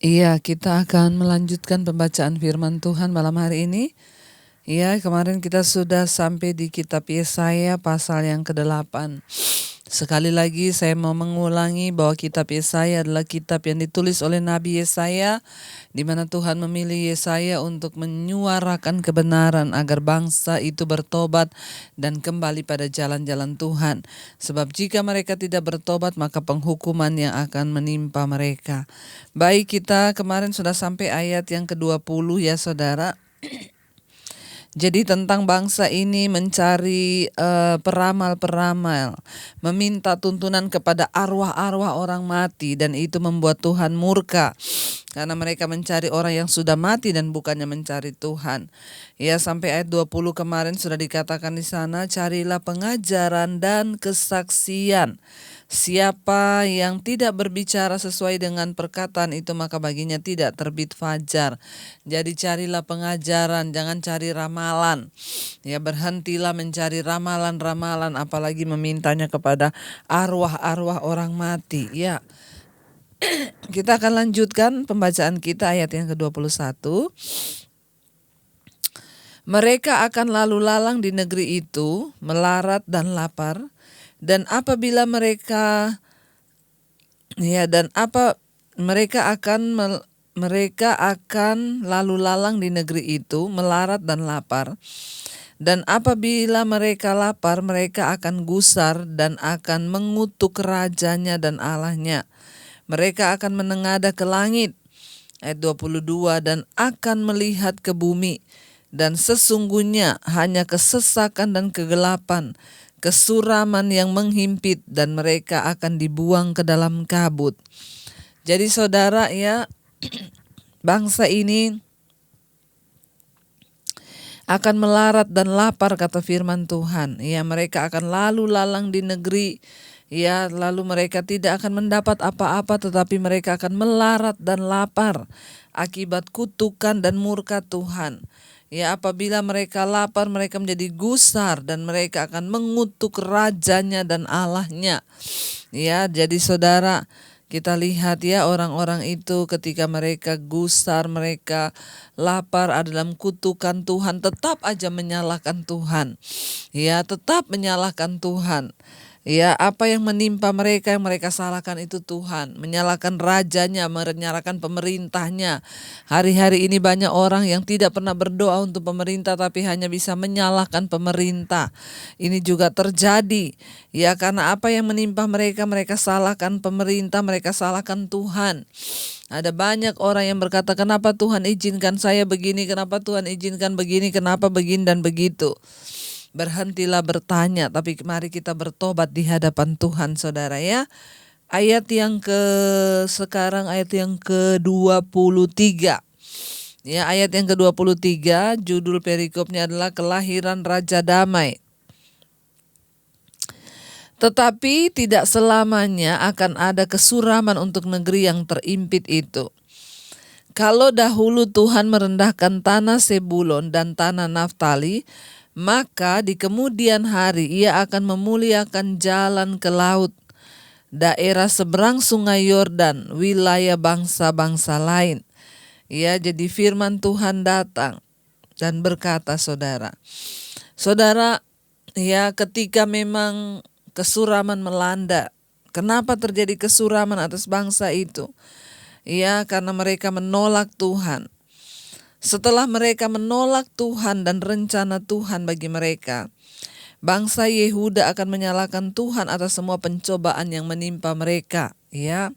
Iya, kita akan melanjutkan pembacaan firman Tuhan malam hari ini. Iya, kemarin kita sudah sampai di kitab Yesaya pasal yang ke-8. Sekali lagi saya mau mengulangi bahwa kitab Yesaya adalah kitab yang ditulis oleh Nabi Yesaya, di mana Tuhan memilih Yesaya untuk menyuarakan kebenaran agar bangsa itu bertobat dan kembali pada jalan-jalan Tuhan. Sebab jika mereka tidak bertobat, maka penghukuman yang akan menimpa mereka. Baik, kita kemarin sudah sampai ayat yang ke-20 ya saudara. Jadi tentang bangsa ini mencari peramal-peramal, meminta tuntunan kepada arwah-arwah orang mati, dan itu membuat Tuhan murka. Karena mereka mencari orang yang sudah mati dan bukannya mencari Tuhan. Ya, sampai ayat 20 kemarin sudah dikatakan di sana, carilah pengajaran dan kesaksian. Siapa yang tidak berbicara sesuai dengan perkataan itu, maka baginya tidak terbit fajar. Jadi carilah pengajaran, jangan cari ramalan. Ya, berhentilah mencari ramalan-ramalan, apalagi memintanya kepada arwah-arwah orang mati. Ya, kita akan lanjutkan pembacaan kita ayat yang ke-21. Mereka akan lalu lalang di negeri itu, melarat dan lapar, dan apabila mereka mereka akan lalu lalang di negeri itu, melarat dan lapar. Dan apabila mereka lapar, mereka akan gusar dan akan mengutuk rajanya dan Allahnya. Mereka akan menengadah ke langit, ayat 22, dan akan melihat ke bumi. Dan sesungguhnya hanya kesesakan dan kegelapan, kesuraman yang menghimpit, dan mereka akan dibuang ke dalam kabut. Jadi saudara ya, bangsa ini akan melarat dan lapar, kata firman Tuhan. Ya, mereka akan lalu lalang di negeri. Ya, lalu mereka tidak akan mendapat apa-apa, tetapi mereka akan melarat dan lapar akibat kutukan dan murka Tuhan. Ya, apabila mereka lapar, mereka menjadi gusar dan mereka akan mengutuk rajanya dan Allahnya. Ya, jadi saudara, kita lihat ya, orang-orang itu ketika mereka gusar, mereka lapar, ada dalam kutukan Tuhan, tetap aja menyalahkan Tuhan. Ya, tetap menyalahkan Tuhan. Ya, apa yang menimpa mereka, yang mereka salahkan itu Tuhan. Menyalahkan rajanya, menyalahkan pemerintahnya. Hari-hari ini banyak orang yang tidak pernah berdoa untuk pemerintah, tapi hanya bisa menyalahkan pemerintah. Ini juga terjadi. Ya, karena apa yang menimpa mereka, mereka salahkan pemerintah, mereka salahkan Tuhan. Ada banyak orang yang berkata, kenapa Tuhan izinkan saya begini, kenapa Tuhan izinkan begini, kenapa begini dan begitu. Berhentilah bertanya, tapi mari kita bertobat di hadapan Tuhan, saudara ya. Ayat yang sekarang ayat yang ke-23. Ya, ayat yang ke-23, judul perikopnya adalah Kelahiran Raja Damai. Tetapi tidak selamanya akan ada kesuraman untuk negeri yang terimpit itu. Kalau dahulu Tuhan merendahkan tanah Sebulon dan tanah Naftali, maka di kemudian hari Ia akan memuliakan jalan ke laut, daerah seberang sungai Yordan, wilayah bangsa-bangsa lain. Ya, jadi firman Tuhan datang dan berkata, saudara, ya, ketika memang kesuraman melanda, kenapa terjadi kesuraman atas bangsa itu? Ya, karena mereka menolak Tuhan. Setelah mereka menolak Tuhan dan rencana Tuhan bagi mereka, bangsa Yehuda akan menyalahkan Tuhan atas semua pencobaan yang menimpa mereka. Ya,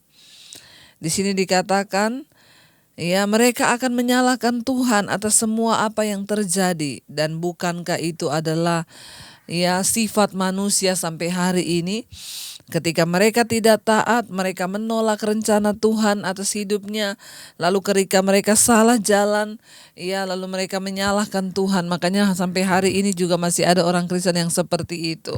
di sini dikatakan, ya, mereka akan menyalahkan Tuhan atas semua apa yang terjadi. Dan bukankah itu adalah ya sifat manusia sampai hari ini? Ketika mereka tidak taat, mereka menolak rencana Tuhan atas hidupnya. Lalu ketika mereka salah jalan, ya, lalu mereka menyalahkan Tuhan. Makanya sampai hari ini juga masih ada orang Kristen yang seperti itu.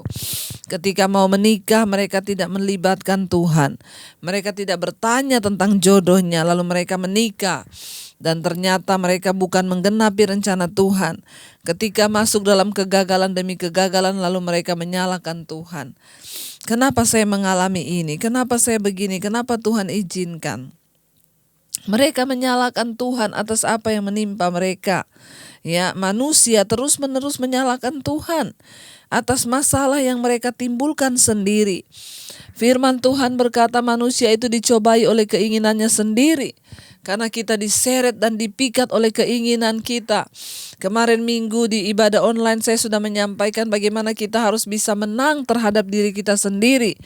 Ketika mau menikah, mereka tidak melibatkan Tuhan. Mereka tidak bertanya tentang jodohnya, lalu mereka menikah. Dan ternyata mereka bukan menggenapi rencana Tuhan. Ketika masuk dalam kegagalan demi kegagalan, lalu mereka menyalahkan Tuhan. Kenapa saya mengalami ini? Kenapa saya begini? Kenapa Tuhan izinkan? Mereka menyalahkan Tuhan atas apa yang menimpa mereka. Ya, manusia terus-menerus menyalahkan Tuhan atas masalah yang mereka timbulkan sendiri. Firman Tuhan berkata manusia itu dicobai oleh keinginannya sendiri. Karena kita diseret dan dipikat oleh keinginan kita. Kemarin minggu di ibadah online saya sudah menyampaikan bagaimana kita harus bisa menang terhadap diri kita sendiri.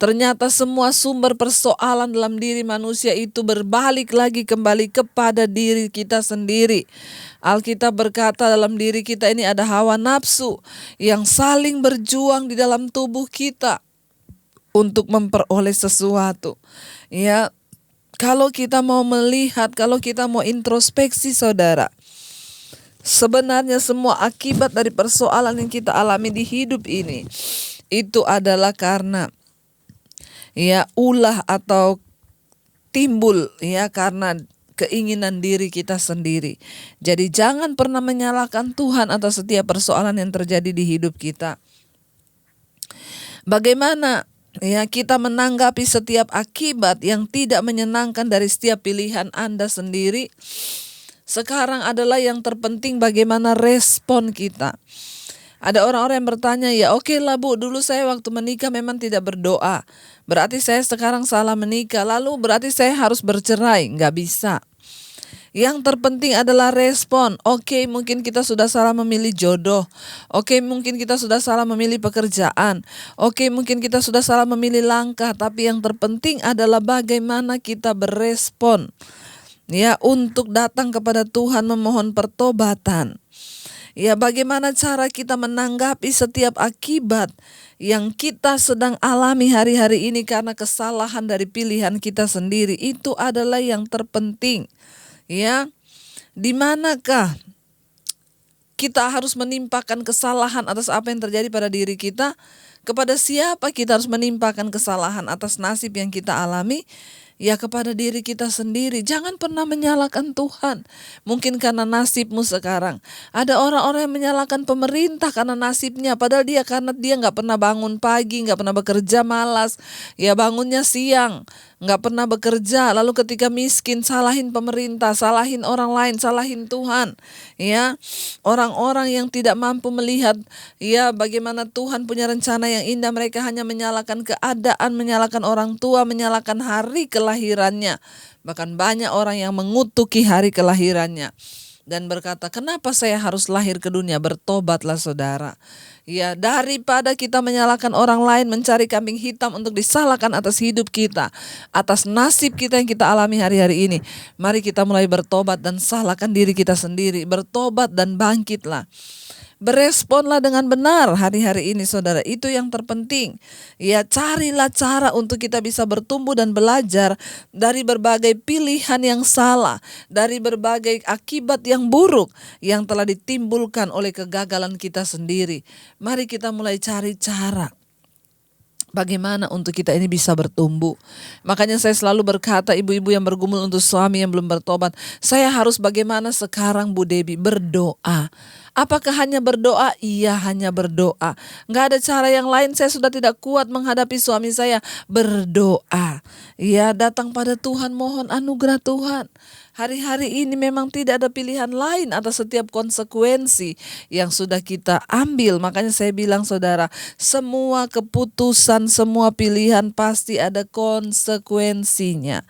Ternyata semua sumber persoalan dalam diri manusia itu berbalik lagi kembali kepada diri kita sendiri. Alkitab berkata dalam diri kita ini ada hawa nafsu yang saling berjuang di dalam tubuh kita untuk memperoleh sesuatu. Ya, kalau kita mau melihat, kalau kita mau introspeksi saudara, sebenarnya semua akibat dari persoalan yang kita alami di hidup ini, itu adalah karena ya ulah atau timbul ya karena keinginan diri kita sendiri. Jadi jangan pernah menyalahkan Tuhan atas setiap persoalan yang terjadi di hidup kita. Bagaimana ya kita menanggapi setiap akibat yang tidak menyenangkan dari setiap pilihan Anda sendiri? Sekarang adalah yang terpenting bagaimana respon kita. Ada orang-orang yang bertanya, ya oke lah Bu, dulu saya waktu menikah memang tidak berdoa. Berarti saya sekarang salah menikah, lalu berarti saya harus bercerai. Nggak bisa. Yang terpenting adalah respon. Oke, mungkin kita sudah salah memilih jodoh. Oke, mungkin kita sudah salah memilih pekerjaan. Oke, mungkin kita sudah salah memilih langkah. Tapi yang terpenting adalah bagaimana kita berespon. Ya, untuk datang kepada Tuhan memohon pertobatan. Ya, bagaimana cara kita menanggapi setiap akibat yang kita sedang alami hari-hari ini karena kesalahan dari pilihan kita sendiri. Itu adalah yang terpenting. Ya, di manakah kita harus menimpakan kesalahan atas apa yang terjadi pada diri kita? Kepada siapa kita harus menimpakan kesalahan atas nasib yang kita alami? Ya, kepada diri kita sendiri. Jangan pernah menyalahkan Tuhan. Mungkin karena nasibmu sekarang. Ada orang-orang yang menyalahkan pemerintah karena nasibnya. Padahal karena dia gak pernah bangun pagi, gak pernah bekerja, malas. Ya, bangunnya siang, gak pernah bekerja. Lalu ketika miskin, salahin pemerintah, salahin orang lain, salahin Tuhan. Ya, orang-orang yang tidak mampu melihat ya bagaimana Tuhan punya rencana yang indah, mereka hanya menyalahkan keadaan, menyalahkan orang tua, menyalahkan hari kelahirannya. Bahkan banyak orang yang mengutuki hari kelahirannya dan berkata, kenapa saya harus lahir ke dunia? Bertobatlah saudara. Ya, daripada kita menyalahkan orang lain, mencari kambing hitam untuk disalahkan atas hidup kita, atas nasib kita yang kita alami hari-hari ini, mari kita mulai bertobat dan salahkan diri kita sendiri. Bertobat dan bangkitlah. Beresponlah dengan benar hari-hari ini saudara, itu yang terpenting. Ya, carilah cara untuk kita bisa bertumbuh dan belajar dari berbagai pilihan yang salah, dari berbagai akibat yang buruk yang telah ditimbulkan oleh kegagalan kita sendiri. Mari kita mulai cari cara bagaimana untuk kita ini bisa bertumbuh. Makanya saya selalu berkata, ibu-ibu yang bergumul untuk suami yang belum bertobat, saya harus bagaimana sekarang Bu Debbie? Berdoa. Apakah hanya berdoa? Iya, hanya berdoa. Nggak ada cara yang lain, saya sudah tidak kuat menghadapi suami saya. Berdoa. Ya, datang pada Tuhan, mohon anugerah Tuhan. Hari-hari ini memang tidak ada pilihan lain atas setiap konsekuensi yang sudah kita ambil. Makanya saya bilang saudara, semua keputusan, semua pilihan pasti ada konsekuensinya.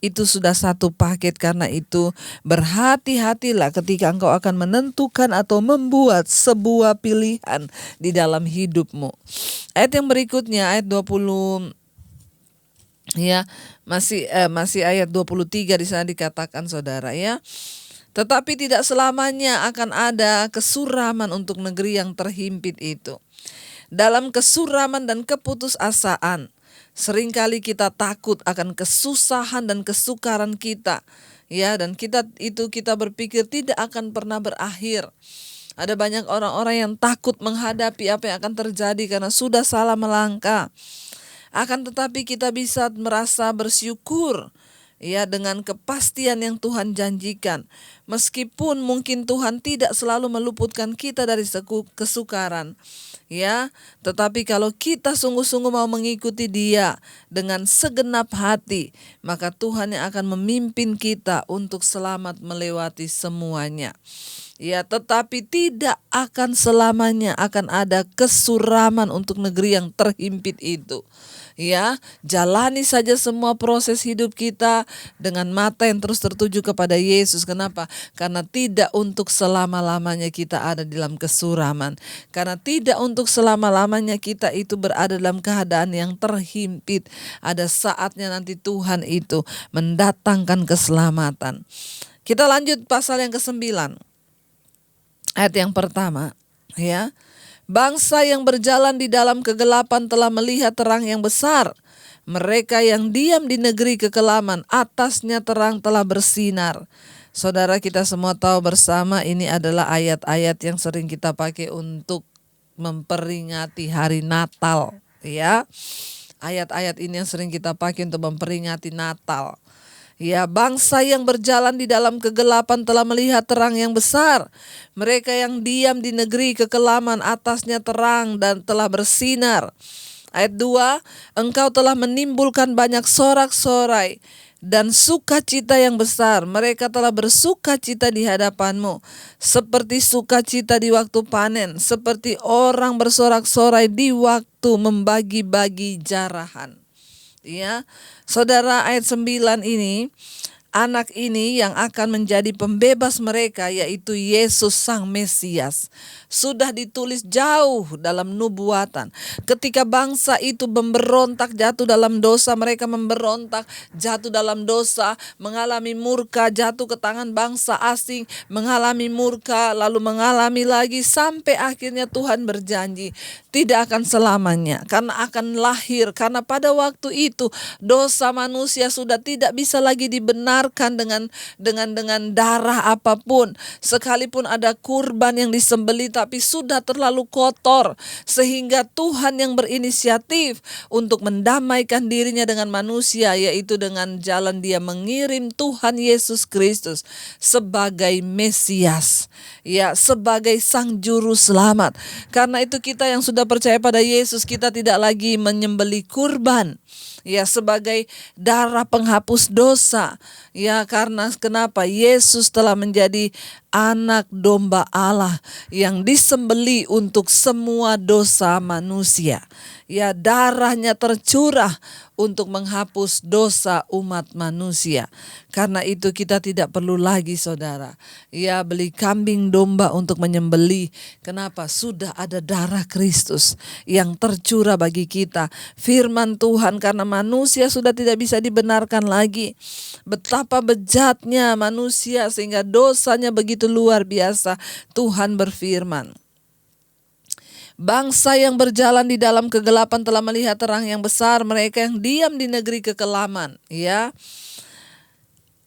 Itu sudah satu paket, karena itu berhati-hatilah ketika engkau akan menentukan atau membuat sebuah pilihan di dalam hidupmu. Ayat yang berikutnya, ayat 20 ya, masih ayat 23 di sana dikatakan saudara ya. Tetapi tidak selamanya akan ada kesuraman untuk negeri yang terhimpit itu. Dalam kesuraman dan keputusasaan, seringkali kita takut akan kesusahan dan kesukaran kita. Ya, dan kita berpikir tidak akan pernah berakhir. Ada banyak orang-orang yang takut menghadapi apa yang akan terjadi karena sudah salah melangkah. Akan tetapi kita bisa merasa bersyukur ya, dengan kepastian yang Tuhan janjikan. Meskipun mungkin Tuhan tidak selalu meluputkan kita dari kesukaran, ya, tetapi kalau kita sungguh-sungguh mau mengikuti Dia dengan segenap hati, maka Tuhan yang akan memimpin kita untuk selamat melewati semuanya. Ya, tetapi tidak akan selamanya akan ada kesuraman untuk negeri yang terhimpit itu. Ya, jalani saja semua proses hidup kita dengan mata yang terus tertuju kepada Yesus. Kenapa? Karena tidak untuk selama-lamanya kita ada dalam kesuraman. Karena tidak untuk selama-lamanya kita itu berada dalam keadaan yang terhimpit. Ada saatnya nanti Tuhan itu mendatangkan keselamatan. Kita lanjut pasal yang ke-9. Ayat yang pertama, ya. Bangsa yang berjalan di dalam kegelapan telah melihat terang yang besar. Mereka yang diam di negeri kekelaman, atasnya terang telah bersinar. Saudara, kita semua tahu bersama ini adalah ayat-ayat yang sering kita pakai untuk memperingati hari Natal, ya. Ayat-ayat ini yang sering kita pakai untuk memperingati Natal. Ya, bangsa yang berjalan di dalam kegelapan telah melihat terang yang besar. Mereka yang diam di negeri kekelaman, atasnya terang dan telah bersinar. Ayat 2, Engkau telah menimbulkan banyak sorak-sorai dan sukacita yang besar. Mereka telah bersukacita di hadapanmu, seperti sukacita di waktu panen, seperti orang bersorak-sorai di waktu membagi-bagi jarahan. Ya, saudara, ayat 9 ini, anak ini yang akan menjadi pembebas mereka, yaitu Yesus Sang Mesias, sudah ditulis jauh dalam nubuatan. Ketika bangsa itu memberontak, jatuh dalam dosa, mereka memberontak, jatuh dalam dosa, mengalami murka, jatuh ke tangan bangsa asing, mengalami murka, lalu mengalami lagi, sampai akhirnya Tuhan berjanji tidak akan selamanya, karena akan lahir, karena pada waktu itu dosa manusia sudah tidak bisa lagi dibenarkan dengan darah apapun. Sekalipun ada kurban yang disembelih, tapi sudah terlalu kotor, sehingga Tuhan yang berinisiatif untuk mendamaikan dirinya dengan manusia, yaitu dengan jalan Dia mengirim Tuhan Yesus Kristus sebagai Mesias, ya, sebagai Sang Juru Selamat. Karena itu kita yang sudah percaya pada Yesus, kita tidak lagi menyembelih kurban, ya, sebagai darah penghapus dosa, ya, karena kenapa? Yesus telah menjadi anak domba Allah yang disembelih untuk semua dosa manusia. Ya, darahnya tercurah untuk menghapus dosa umat manusia. Karena itu kita tidak perlu lagi, saudara, ya, beli kambing domba untuk menyembelih. Kenapa? Sudah ada darah Kristus yang tercurah bagi kita. Firman Tuhan, karena manusia sudah tidak bisa dibenarkan lagi. Betapa bejatnya manusia sehingga dosanya begitu luar biasa. Tuhan berfirman, bangsa yang berjalan di dalam kegelapan telah melihat terang yang besar. Mereka yang diam di negeri kekelaman, ya,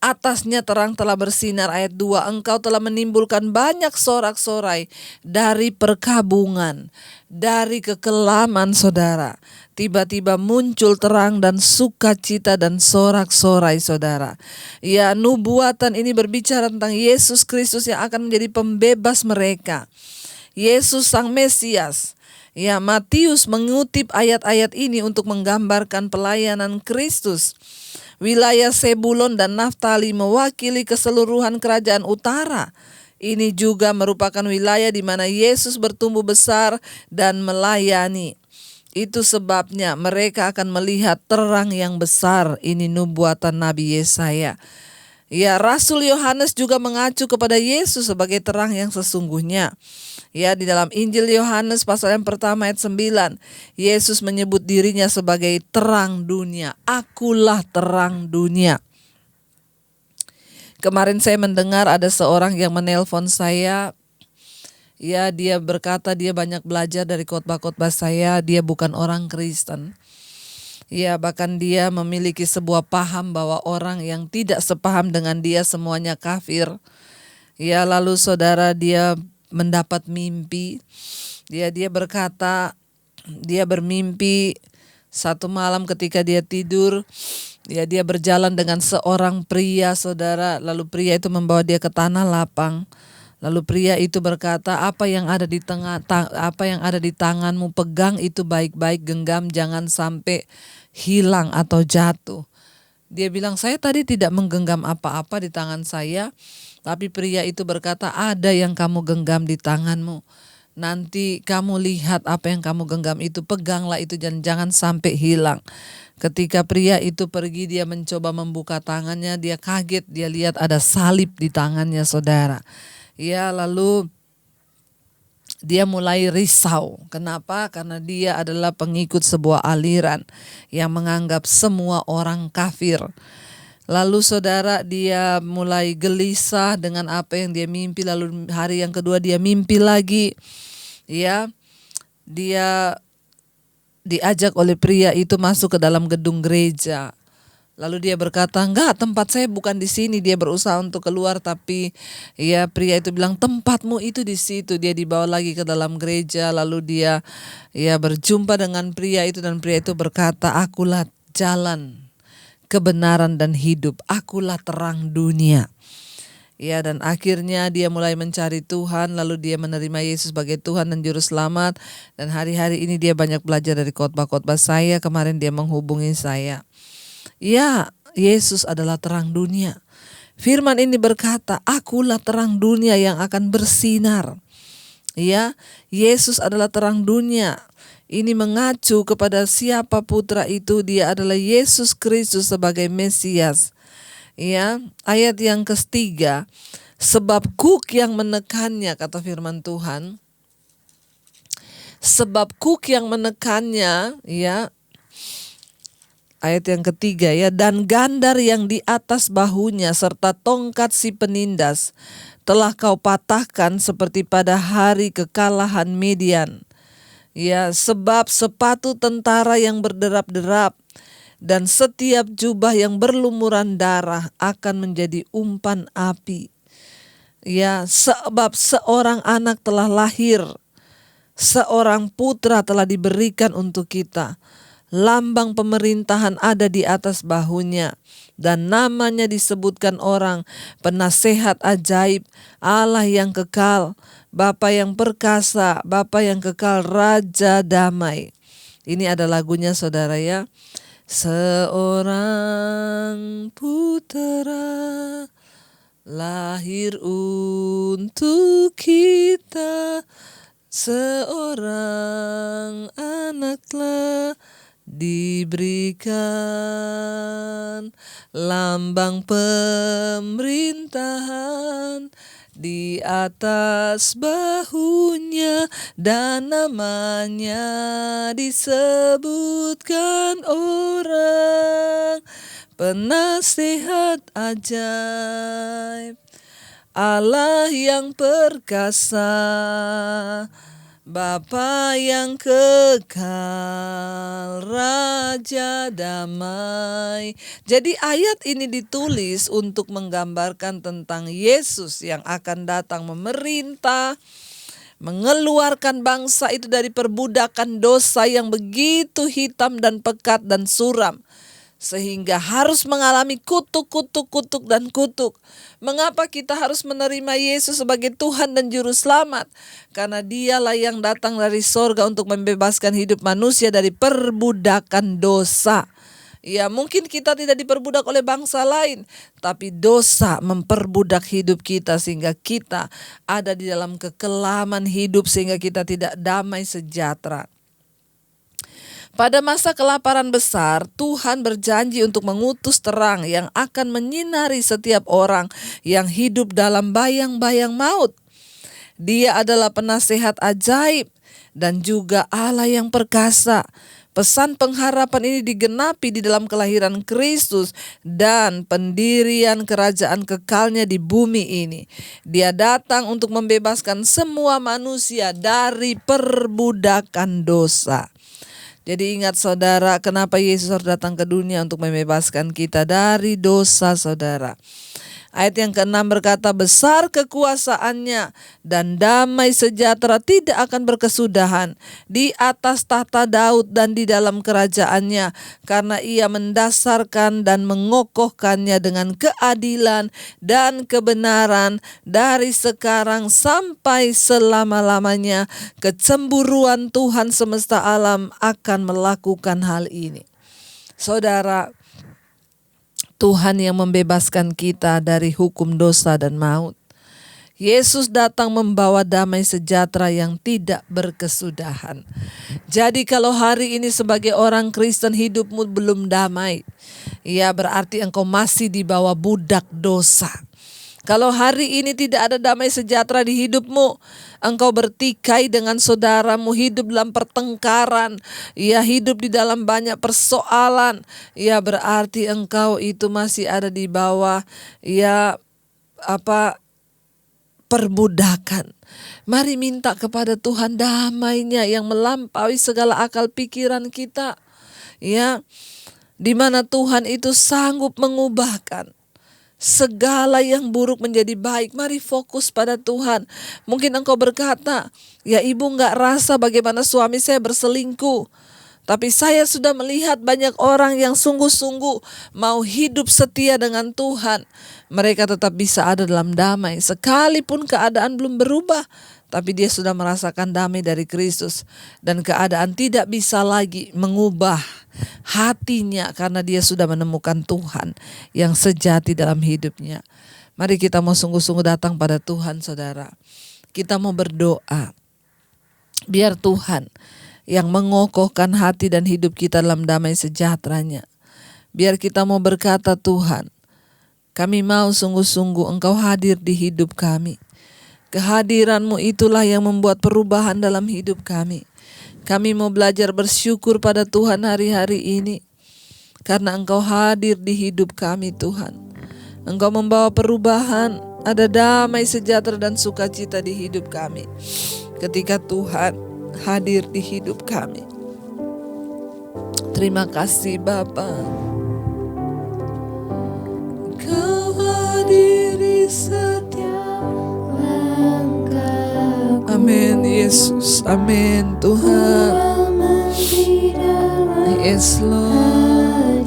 atasnya terang telah bersinar. Ayat 2, Engkau telah menimbulkan banyak sorak-sorai dari perkabungan, dari kekelaman, saudara. Tiba-tiba muncul terang dan sukacita dan sorak-sorai, saudara. Ya, nubuatan ini berbicara tentang Yesus Kristus yang akan menjadi pembebas mereka. Yesus Sang Mesias. Ya, Matius mengutip ayat-ayat ini untuk menggambarkan pelayanan Kristus. Wilayah Sebulon dan Naftali mewakili keseluruhan kerajaan utara. Ini juga merupakan wilayah di mana Yesus bertumbuh besar dan melayani. Itu sebabnya mereka akan melihat terang yang besar. Ini nubuatan Nabi Yesaya. Ya, Rasul Yohanes juga mengacu kepada Yesus sebagai terang yang sesungguhnya. Ya, di dalam Injil Yohanes pasal yang pertama ayat 9, Yesus menyebut dirinya sebagai terang dunia. Akulah terang dunia. Kemarin saya mendengar ada seorang yang menelpon saya. Ya, dia berkata dia banyak belajar dari khotbah-khotbah saya. Dia bukan orang Kristen. Ya, bahkan dia memiliki sebuah paham bahwa orang yang tidak sepaham dengan dia semuanya kafir. Ya, lalu saudara, dia mendapat mimpi. Dia berkata, dia bermimpi satu malam ketika dia tidur. Ya, dia berjalan dengan seorang pria, saudara. Lalu pria itu membawa dia ke tanah lapang. Lalu pria itu berkata, apa yang ada di apa yang ada di tanganmu, pegang itu baik-baik, genggam, jangan sampai hilang atau jatuh. Dia bilang, saya tadi tidak menggenggam apa-apa di tangan saya. Tapi pria itu berkata, ada yang kamu genggam di tanganmu. Nanti kamu lihat apa yang kamu genggam itu, peganglah itu dan jangan sampai hilang. Ketika pria itu pergi, dia mencoba membuka tangannya, dia kaget, dia lihat ada salib di tangannya, saudara. Ya, lalu dia mulai risau. Kenapa? Karena dia adalah pengikut sebuah aliran yang menganggap semua orang kafir. Lalu saudara, dia mulai gelisah dengan apa yang dia mimpi. Lalu hari yang kedua dia mimpi lagi. Ya, dia diajak oleh pria itu masuk ke dalam gedung gereja. Lalu dia berkata, enggak, tempat saya bukan di sini. Dia berusaha untuk keluar, tapi ya pria itu bilang, tempatmu itu di situ. Dia dibawa lagi ke dalam gereja. Lalu dia berjumpa dengan pria itu, dan pria itu berkata, akulah jalan, kebenaran dan hidup. Akulah terang dunia. Ya, dan akhirnya dia mulai mencari Tuhan, lalu dia menerima Yesus sebagai Tuhan dan Juru Selamat. Dan hari-hari ini dia banyak belajar dari khotbah-khotbah saya. Kemarin dia menghubungi saya. Ya, Yesus adalah terang dunia. Firman ini berkata, akulah terang dunia yang akan bersinar. Ya, Yesus adalah terang dunia. Ini mengacu kepada siapa putra itu, dia adalah Yesus Kristus sebagai Mesias. Ya, ayat yang ketiga, sebab kuk yang menekannya, kata firman Tuhan. Sebab kuk yang menekannya, ya. Ayat yang ketiga, ya, dan gandar yang di atas bahunya serta tongkat si penindas telah kau patahkan seperti pada hari kekalahan Midian. Ya, sebab sepatu tentara yang berderap-derap dan setiap jubah yang berlumuran darah akan menjadi umpan api. Ya, sebab seorang anak telah lahir, seorang putra telah diberikan untuk kita. Lambang pemerintahan ada di atas bahunya, dan namanya disebutkan orang penasehat ajaib, Allah yang kekal, Bapa yang perkasa, Bapa yang kekal, Raja damai. Ini ada lagunya, saudara, ya. Seorang putra lahir untuk kita, seorang anak telah diberikan, lambang pemerintahan di atas bahunya, dan namanya disebutkan orang penasehat ajaib, Allah yang perkasa, Bapa yang kekal, Raja damai. Jadi ayat ini ditulis untuk menggambarkan tentang Yesus yang akan datang memerintah, mengeluarkan bangsa itu dari perbudakan dosa yang begitu hitam dan pekat dan suram, sehingga harus mengalami kutuk. Mengapa kita harus menerima Yesus sebagai Tuhan dan Juru Selamat? Karena dialah yang datang dari sorga untuk membebaskan hidup manusia dari perbudakan dosa. Ya, mungkin kita tidak diperbudak oleh bangsa lain, tapi dosa memperbudak hidup kita sehingga kita ada di dalam kekelaman hidup, sehingga kita tidak damai sejahtera. Pada masa kelaparan besar, Tuhan berjanji untuk mengutus terang yang akan menyinari setiap orang yang hidup dalam bayang-bayang maut. Dia adalah penasehat ajaib dan juga Allah yang perkasa. Pesan pengharapan ini digenapi di dalam kelahiran Kristus dan pendirian kerajaan kekalnya di bumi ini. Dia datang untuk membebaskan semua manusia dari perbudakan dosa. Jadi ingat, saudara, kenapa Yesus harus datang ke dunia untuk membebaskan kita dari dosa, saudara. Ayat yang ke-6 berkata, besar kekuasaannya dan damai sejahtera tidak akan berkesudahan di atas tahta Daud dan di dalam kerajaannya, karena ia mendasarkan dan mengokohkannya dengan keadilan dan kebenaran dari sekarang sampai selama-lamanya. Kecemburuan Tuhan semesta alam akan melakukan hal ini. Saudara, Tuhan yang membebaskan kita dari hukum dosa dan maut. Yesus datang membawa damai sejahtera yang tidak berkesudahan. Jadi kalau hari ini sebagai orang Kristen hidupmu belum damai, ya berarti engkau masih di bawah budak dosa. Kalau hari ini tidak ada damai sejahtera di hidupmu, engkau bertikai dengan saudaramu, hidup dalam pertengkaran, ya hidup di dalam banyak persoalan, ya berarti engkau itu masih ada di bawah perbudakan. Mari minta kepada Tuhan damainya yang melampaui segala akal pikiran kita, ya, di mana Tuhan itu sanggup mengubahkan segala yang buruk menjadi baik. Mari fokus pada Tuhan. Mungkin engkau berkata, ya ibu gak rasa bagaimana suami saya berselingkuh, tapi saya sudah melihat banyak orang yang sungguh-sungguh mau hidup setia dengan Tuhan. Mereka tetap bisa ada dalam damai. Sekalipun keadaan belum berubah, tapi dia sudah merasakan damai dari Kristus. Dan keadaan tidak bisa lagi mengubah hatinya karena dia sudah menemukan Tuhan yang sejati dalam hidupnya. Mari kita mau sungguh-sungguh datang pada Tuhan, saudara. Kita mau berdoa. Biar Tuhan yang mengokohkan hati dan hidup kita dalam damai sejahteranya. Biar kita mau berkata, Tuhan, kami mau sungguh-sungguh Engkau hadir di hidup kami. Kehadiran-Mu itulah yang membuat perubahan dalam hidup kami. Kami mau belajar bersyukur pada Tuhan hari-hari ini. Karena Engkau hadir di hidup kami, Tuhan. Engkau membawa perubahan, ada damai sejahtera dan sukacita di hidup kami. Ketika Tuhan hadir di hidup kami. Terima kasih Bapa. Kau hadiri setiap langkahku. Amin Yesus, amin Tuhan. Yes Lord.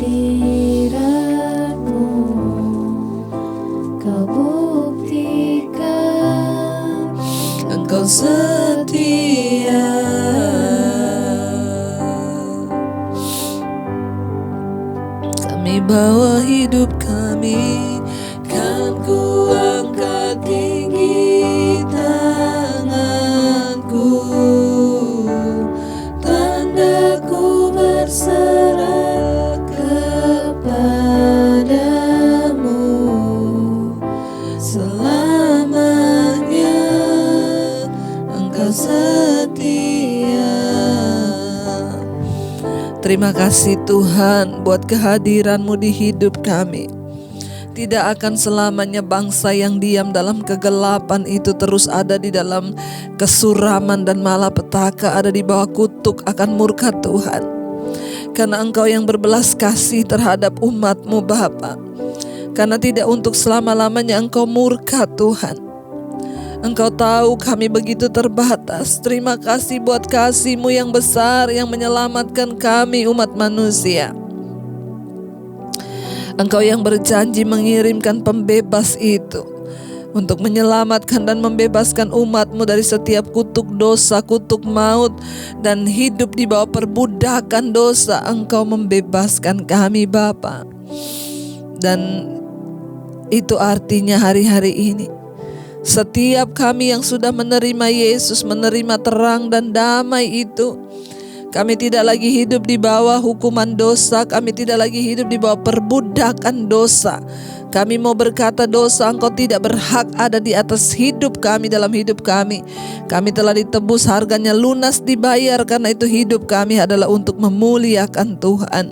Kau buktikan Engkau setia. Kami bawa hidup kami, kan ku angkat tinggi tanganku, tandaku berserah kepadamu selamanya. Engkau setia. Terima kasih Tuhan buat kehadiran-Mu di hidup kami. Tidak akan selamanya bangsa yang diam dalam kegelapan itu terus ada di dalam kesuraman dan malapetaka, ada di bawah kutuk akan murka Tuhan. Karena Engkau yang berbelas kasih terhadap umat-Mu Bapa. Karena tidak untuk selama-lamanya Engkau murka Tuhan. Engkau tahu kami begitu terbatas. Terima kasih buat kasih-Mu yang besar yang menyelamatkan kami umat manusia. Engkau yang berjanji mengirimkan pembebas itu untuk menyelamatkan dan membebaskan umat-Mu dari setiap kutuk dosa, kutuk maut, dan hidup di bawah perbudakan dosa. Engkau membebaskan kami Bapa. Dan itu artinya hari-hari ini setiap kami yang sudah menerima Yesus, menerima terang dan damai itu, kami tidak lagi hidup di bawah hukuman dosa. Kami tidak lagi hidup di bawah perbudakan dosa. Kami mau berkata dosa Engkau tidak berhak ada di atas hidup kami, dalam hidup kami. Kami telah ditebus, harganya lunas dibayar. Karena itu hidup kami adalah untuk memuliakan Tuhan.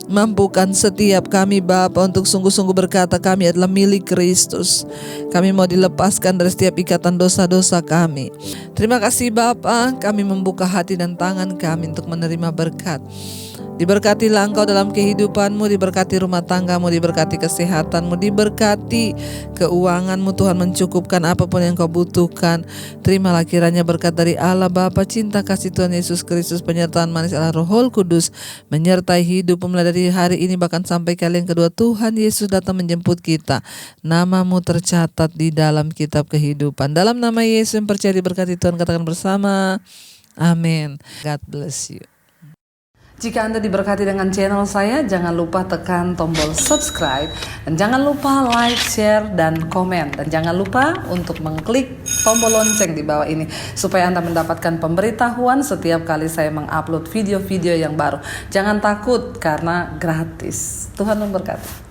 Mampukan setiap kami Bapa untuk sungguh-sungguh berkata kami adalah milik Kristus. Kami mau dilepaskan dari setiap ikatan dosa-dosa kami. Terima kasih Bapa, kami membuka hati dan tangan kami untuk menerima berkat. Diberkatilah Engkau dalam kehidupanmu, diberkati rumah tanggamu, diberkati kesehatanmu, diberkati keuanganmu. Tuhan mencukupkan apapun yang kau butuhkan. Terimalah kiranya berkat dari Allah Bapa, cinta kasih Tuhan Yesus Kristus, penyertaan manis Allah Roh Kudus menyertai hidup mulai dari hari ini bahkan sampai kali yang kedua Tuhan Yesus datang menjemput kita. Namamu tercatat di dalam kitab kehidupan. Dalam nama Yesus yang percaya diberkati Tuhan, katakan bersama, amin. God bless you. Jika Anda diberkati dengan channel saya, jangan lupa tekan tombol subscribe, dan jangan lupa like, share, dan komen, dan jangan lupa untuk mengklik tombol lonceng di bawah ini supaya Anda mendapatkan pemberitahuan setiap kali saya mengupload video-video yang baru. Jangan takut karena gratis. Tuhan memberkati.